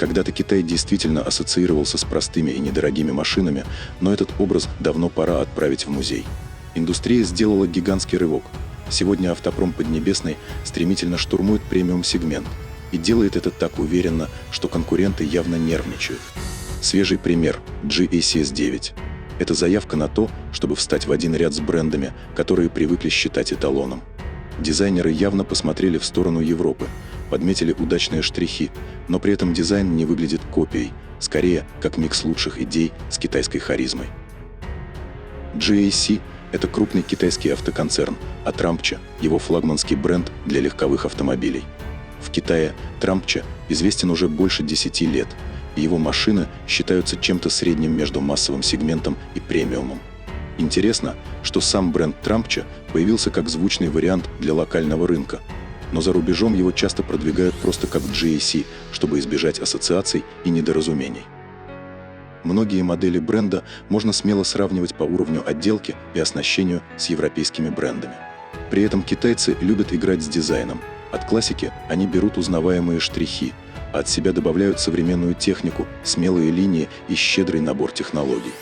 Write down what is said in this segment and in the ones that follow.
Когда-то Китай действительно ассоциировался с простыми и недорогими машинами, но этот образ давно пора отправить в музей. Индустрия сделала гигантский рывок. Сегодня автопром Поднебесной стремительно штурмует премиум-сегмент и делает это так уверенно, что конкуренты явно нервничают. Свежий пример – GAC S9. Это заявка на то, чтобы встать в один ряд с брендами, которые привыкли считать эталоном. Дизайнеры явно посмотрели в сторону Европы, подметили удачные штрихи, но при этом дизайн не выглядит копией, скорее как микс лучших идей с китайской харизмой. GAC – это крупный китайский автоконцерн, а Трампча – его флагманский бренд для легковых автомобилей. В Китае Трампча известен уже больше 10 лет, и его машины считаются чем-то средним между массовым сегментом и премиумом. Интересно, что сам бренд Трампча появился как звучный вариант для локального рынка, но за рубежом его часто продвигают просто как GAC, чтобы избежать ассоциаций и недоразумений. Многие модели бренда можно смело сравнивать по уровню отделки и оснащению с европейскими брендами. При этом китайцы любят играть с дизайном. От классики они берут узнаваемые штрихи, а от себя добавляют современную технику, смелые линии и щедрый набор технологий.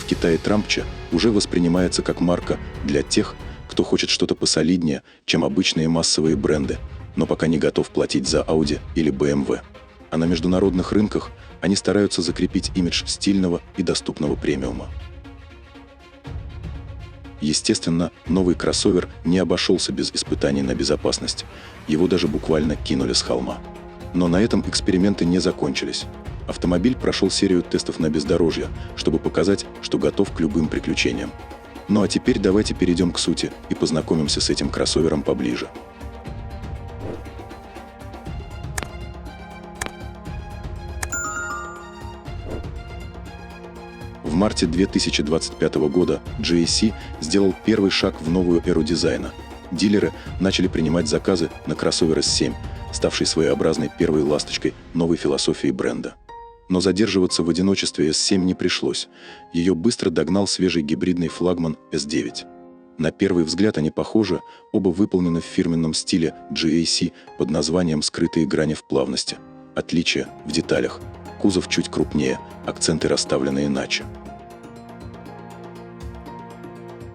В Китае Трампча уже воспринимается как марка для тех, кто хочет что-то посолиднее, чем обычные массовые бренды, но пока не готов платить за Audi или BMW. А на международных рынках они стараются закрепить имидж стильного и доступного премиума. Естественно, новый кроссовер не обошелся без испытаний на безопасность. Его даже буквально кинули с холма. Но на этом эксперименты не закончились. Автомобиль прошел серию тестов на бездорожье, чтобы показать, что готов к любым приключениям. Ну а теперь давайте перейдем к сути и познакомимся с этим кроссовером поближе. В марте 2025 года GAC сделал первый шаг в новую эру дизайна. Дилеры начали принимать заказы на кроссовер S7, ставший своеобразной первой ласточкой новой философии бренда. Но задерживаться в одиночестве S7 не пришлось. Ее быстро догнал свежий гибридный флагман S9. На первый взгляд они похожи, оба выполнены в фирменном стиле GAC под названием «Скрытые грани в плавности». Отличие в деталях. Кузов чуть крупнее, акценты расставлены иначе.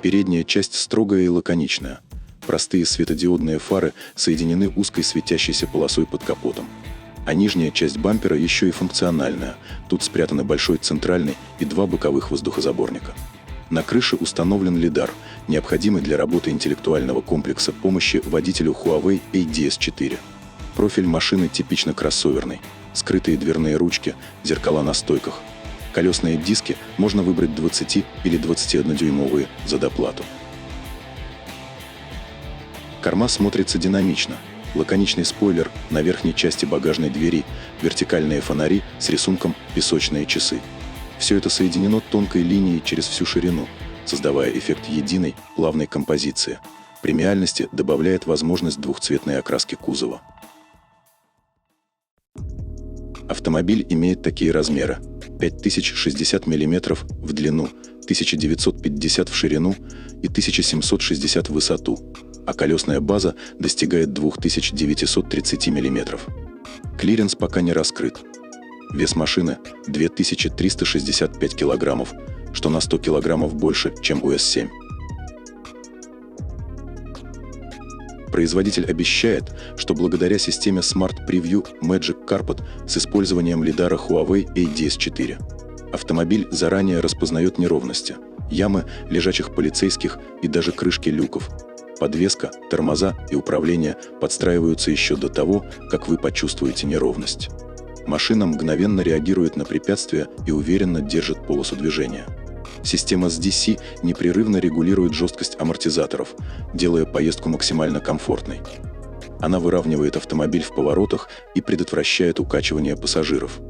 Передняя часть строгая и лаконичная. Простые светодиодные фары соединены узкой светящейся полосой под капотом. А нижняя часть бампера еще и функциональная. Тут спрятаны большой центральный и два боковых воздухозаборника. На крыше установлен лидар, необходимый для работы интеллектуального комплекса помощи водителю Huawei ADS4. Профиль машины типично кроссоверный. Скрытые дверные ручки, зеркала на стойках. Колесные диски можно выбрать 20 или 21-дюймовые за доплату. Корма смотрится динамично. Лаконичный спойлер на верхней части багажной двери, вертикальные фонари с рисунком «Песочные часы». Все это соединено тонкой линией через всю ширину, создавая эффект единой, плавной композиции. Премиальности добавляет возможность двухцветной окраски кузова. Автомобиль имеет такие размеры: 5060 мм в длину, 1950 в ширину и 1760 в высоту, а колесная база достигает 2930 мм. Клиренс пока не раскрыт. Вес машины – 2365 кг, что на 100 кг больше, чем у S7. Производитель обещает, что благодаря системе Smart Preview Magic Carpet с использованием лидара Huawei ADS4 автомобиль заранее распознает неровности, ямы лежачих полицейских и даже крышки люков. Подвеска, тормоза и управление подстраиваются еще до того, как вы почувствуете неровность. Машина мгновенно реагирует на препятствия и уверенно держит полосу движения. Система SDC непрерывно регулирует жесткость амортизаторов, делая поездку максимально комфортной. Она выравнивает автомобиль в поворотах и предотвращает укачивание пассажиров.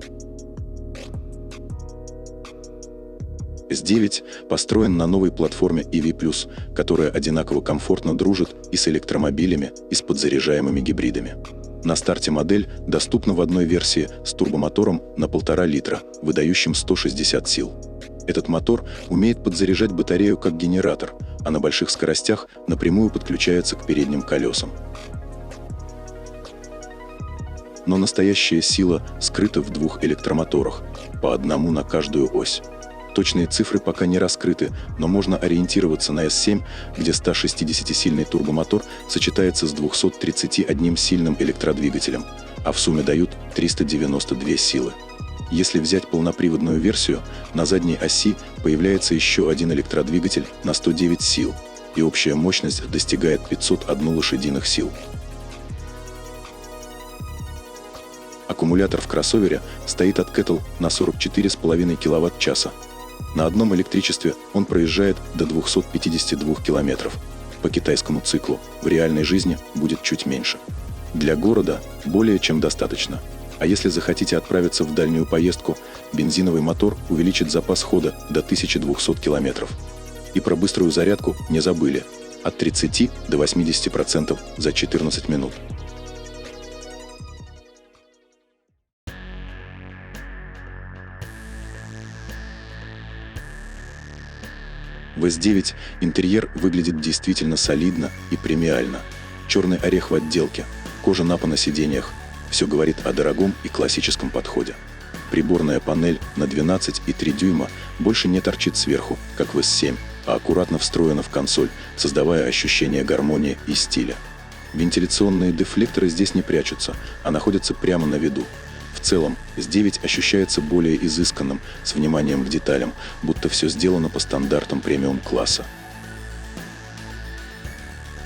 S9 построен на новой платформе EV+, которая одинаково комфортно дружит и с электромобилями, и с подзаряжаемыми гибридами. На старте модель доступна в одной версии с турбомотором на 1,5 литра, выдающим 160 сил. Этот мотор умеет подзаряжать батарею как генератор, а на больших скоростях напрямую подключается к передним колесам. Но настоящая сила скрыта в двух электромоторах, по одному на каждую ось. Точные цифры пока не раскрыты, но можно ориентироваться на S7, где 160-сильный турбомотор сочетается с 231-сильным электродвигателем, а в сумме дают 392 силы. Если взять полноприводную версию, на задней оси появляется еще один электродвигатель на 109 сил, и общая мощность достигает 501 лошадиных сил. Аккумулятор в кроссовере стоит от Kettle на 44,5 кВт-часа. На одном электричестве он проезжает до 252 км. По китайскому циклу в реальной жизни будет чуть меньше. Для города более чем достаточно. А если захотите отправиться в дальнюю поездку, бензиновый мотор увеличит запас хода до 1200 км. И про быструю зарядку не забыли. От 30 до 80% за 14 минут. В S9 интерьер выглядит действительно солидно и премиально. Черный орех в отделке, кожа напа на сиденьях – все говорит о дорогом и классическом подходе. Приборная панель на 12,3 дюйма больше не торчит сверху, как в S7, а аккуратно встроена в консоль, создавая ощущение гармонии и стиля. Вентиляционные дефлекторы здесь не прячутся, а находятся прямо на виду. В целом, S9 ощущается более изысканным, с вниманием к деталям, будто все сделано по стандартам премиум-класса.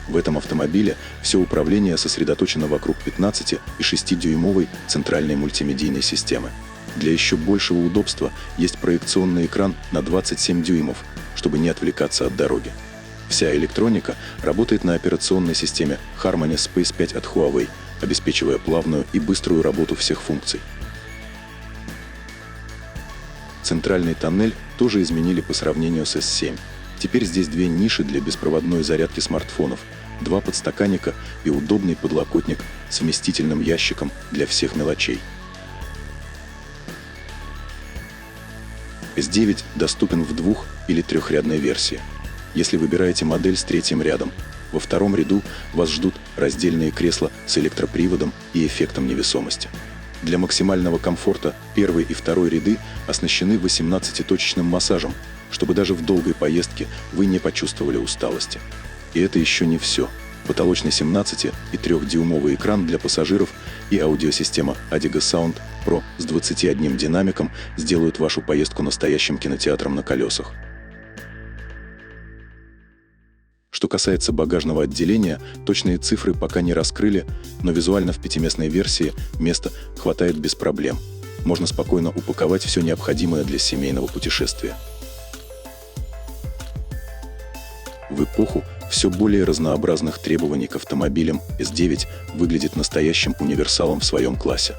В этом автомобиле все управление сосредоточено вокруг 15,6-дюймовой центральной мультимедийной системы. Для еще большего удобства есть проекционный экран на 27 дюймов, чтобы не отвлекаться от дороги. Вся электроника работает на операционной системе Harmony Space 5 от Huawei, обеспечивая плавную и быструю работу всех функций. Центральный тоннель тоже изменили по сравнению с S7. Теперь здесь две ниши для беспроводной зарядки смартфонов, два подстаканника и удобный подлокотник с вместительным ящиком для всех мелочей. S9 доступен в двух- или трехрядной версии. Если выбираете модель с третьим рядом, во втором ряду вас ждут раздельные кресла с электроприводом и эффектом невесомости. Для максимального комфорта первый и второй ряды оснащены 18-точечным массажем, чтобы даже в долгой поездке вы не почувствовали усталости. И это еще не все. Потолочный 17- и 3-дюймовый экран для пассажиров и аудиосистема Adigo Sound Pro с 21 динамиком сделают вашу поездку настоящим кинотеатром на колесах. Что касается багажного отделения, точные цифры пока не раскрыли, но визуально в пятиместной версии места хватает без проблем. Можно спокойно упаковать все необходимое для семейного путешествия. В эпоху все более разнообразных требований к автомобилям S9 выглядит настоящим универсалом в своем классе.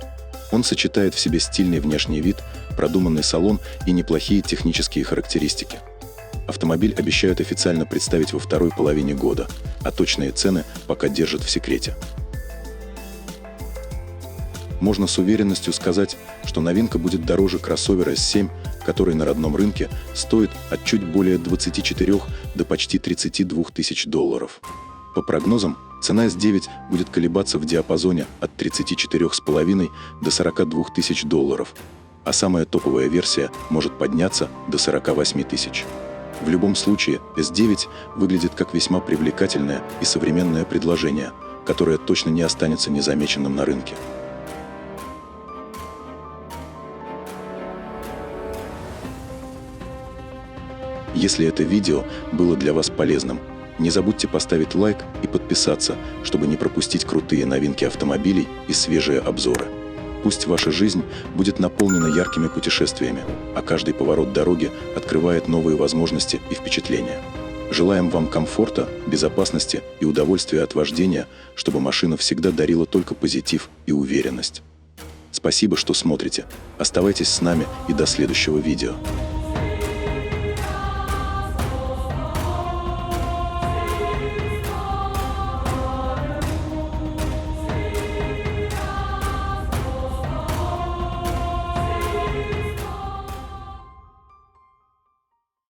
Он сочетает в себе стильный внешний вид, продуманный салон и неплохие технические характеристики. Автомобиль обещают официально представить во второй половине года, а точные цены пока держат в секрете. Можно с уверенностью сказать, что новинка будет дороже кроссовера S7, который на родном рынке стоит от чуть более 24 до почти 32 тысяч долларов. По прогнозам, цена S9 будет колебаться в диапазоне от 34,5 до 42 тысяч долларов, а самая топовая версия может подняться до 48 тысяч. В любом случае, S9 выглядит как весьма привлекательное и современное предложение, которое точно не останется незамеченным на рынке. Если это видео было для вас полезным, не забудьте поставить лайк и подписаться, чтобы не пропустить крутые новинки автомобилей и свежие обзоры. Пусть ваша жизнь будет наполнена яркими путешествиями, а каждый поворот дороги открывает новые возможности и впечатления. Желаем вам комфорта, безопасности и удовольствия от вождения, чтобы машина всегда дарила только позитив и уверенность. Спасибо, что смотрите. Оставайтесь с нами и до следующего видео.